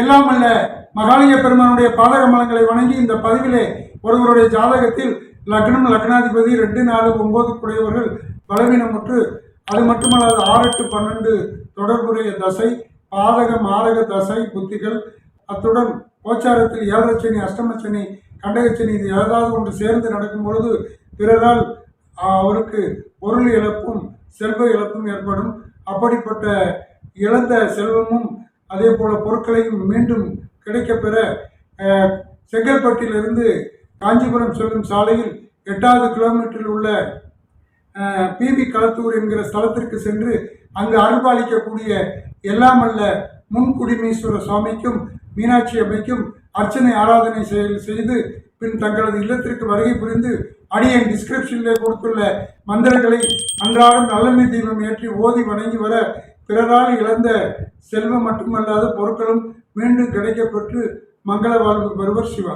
எல்லாம் அல்ல மகாலிங்க பெருமானுடைய பாதகமலங்களை வணங்கி இந்த பதிவிலே ஒருவருடைய ஜாதகத்தில் லக்னம் லக்னாதிபதி 2, 4, 9 குடையவர்கள் பலவீனமுற்று, அது மட்டுமல்லாது 6, 8, 12 தொடர்புடைய தசை, பாதக மாரக தசை புத்திகள், அத்துடன் கோச்சாரத்தில் 7 சனி, அஷ்டமச்சனி, கண்டகச்சனி, இது ஏதாவது ஒன்று சேர்ந்து நடக்கும் பொழுது பிறரால் அவருக்கு பொருள் இழப்பும் செல்வ இழப்பும் ஏற்படும். அப்படிப்பட்ட இழந்த செல்வமும் அதே போல பொருட்களையும் மீண்டும் கிடைக்கப்பெற செங்கல்பட்டிலிருந்து காஞ்சிபுரம் செல்லும் சாலையில் 8வது கிலோமீட்டரில் உள்ள பிவி களத்தூர் என்கிற ஸ்தலத்திற்கு சென்று அங்கு அருள்பாலிக்கக்கூடிய எல்லாமல்ல முன்குடிமீஸ்வர சுவாமிக்கும் மீனாட்சி அம்மைக்கும் அர்ச்சனை ஆராதனை செய்து பின் தங்களது இல்லத்திற்கு வருகை புரிந்து அடியன் டிஸ்கிரிப்ஷனில் கொடுத்துள்ள மந்திரங்களை அன்றாடம் நல்லெண்ணெய் தீபம் ஏற்றி ஓதி வணங்கி வர பிறரால் இழந்த செல்வம் மட்டுமல்லாத பொருட்களும் மீண்டும் கிடைக்கப்பெற்று மங்கள வாழ்வு பெறுவர் சிவா.